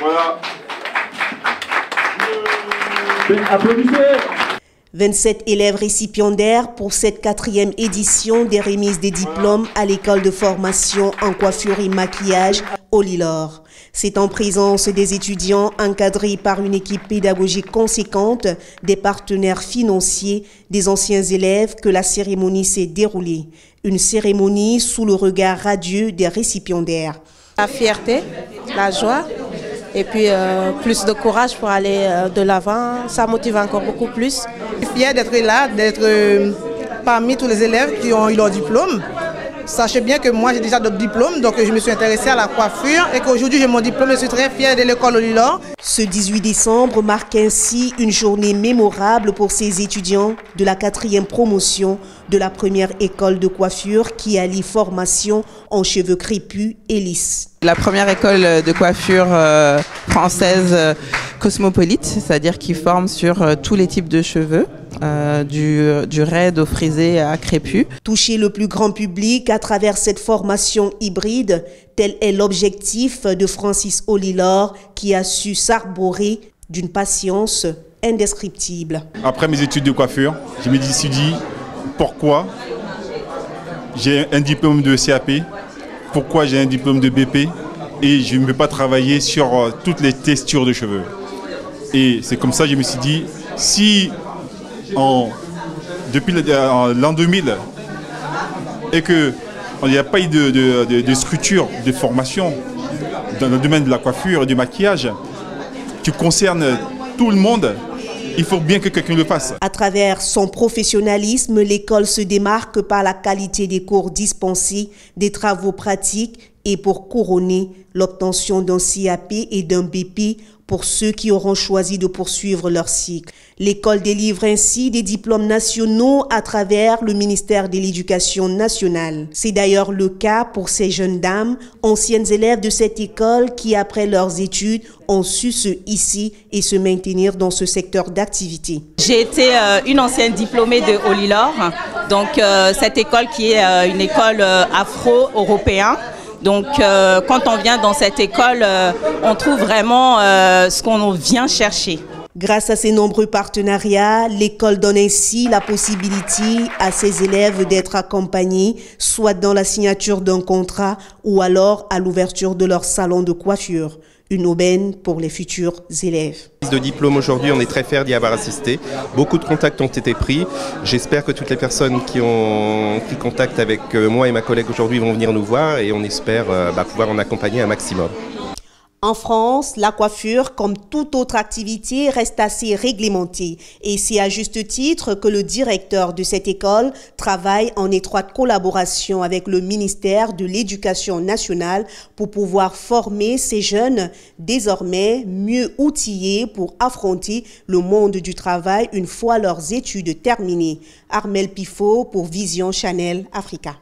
Voilà. Applaudissez. 27 élèves récipiendaires pour cette 4e édition des remises des diplômes à l'école de formation en coiffure et maquillage Olilor. C'est en présence des étudiants encadrés par une équipe pédagogique conséquente, des partenaires financiers, des anciens élèves que la cérémonie s'est déroulée. Une cérémonie sous le regard radieux des récipiendaires. La fierté, la joie et puis plus de courage pour aller de l'avant, ça motive encore beaucoup plus. Je suis fière d'être là, d'être parmi tous les élèves qui ont eu leur diplôme. Sachez bien que moi j'ai déjà d'autres diplômes, donc je me suis intéressée à la coiffure et qu'aujourd'hui j'ai mon diplôme, je suis très fière de l'école Olilor. Ce 18 décembre marque ainsi une journée mémorable pour ces étudiants de la 4e promotion de la première école de coiffure qui allie formation en cheveux crépus et lisses. La première école de coiffure française cosmopolite, c'est-à-dire qui forme sur tous les types de cheveux, du raide au frisé à crépus. Toucher le plus grand public à travers cette formation hybride, tel est l'objectif de Francis Olilor qui a su s'arborer d'une patience indescriptible. Après mes études de coiffure, je me suis dit pourquoi j'ai un diplôme de CAP, pourquoi j'ai un diplôme de BP et je ne peux pas travailler sur toutes les textures de cheveux. Et c'est comme ça que je me suis dit, si depuis l'an 2000 et qu'il n'y a pas eu de structure, de formation dans le domaine de la coiffure et du maquillage qui concerne tout le monde, il faut bien que quelqu'un le fasse. À travers son professionnalisme, l'école se démarque par la qualité des cours dispensés, des travaux pratiques et pour couronner l'obtention d'un CAP et d'un BP pour ceux qui auront choisi de poursuivre leur cycle. L'école délivre ainsi des diplômes nationaux à travers le ministère de l'Éducation nationale. C'est d'ailleurs le cas pour ces jeunes dames, anciennes élèves de cette école qui, après leurs études, ont su se hisser et se maintenir dans ce secteur d'activité. J'ai été une ancienne diplômée de Olilor, donc cette école qui est une école afro-européenne. Donc quand on vient dans cette école, on trouve vraiment ce qu'on vient chercher. Grâce à ces nombreux partenariats, l'école donne ainsi la possibilité à ses élèves d'être accompagnés, soit dans la signature d'un contrat ou alors à l'ouverture de leur salon de coiffure. Une aubaine pour les futurs élèves. De diplôme aujourd'hui, on est très fiers d'y avoir assisté. Beaucoup de contacts ont été pris. J'espère que toutes les personnes qui ont pris contact avec moi et ma collègue aujourd'hui vont venir nous voir et on espère pouvoir en accompagner un maximum. En France, la coiffure, comme toute autre activité, reste assez réglementée. Et c'est à juste titre que le directeur de cette école travaille en étroite collaboration avec le ministère de l'Éducation nationale pour pouvoir former ces jeunes désormais mieux outillés pour affronter le monde du travail une fois leurs études terminées. Armelle Pifot pour Vision Channel Africa.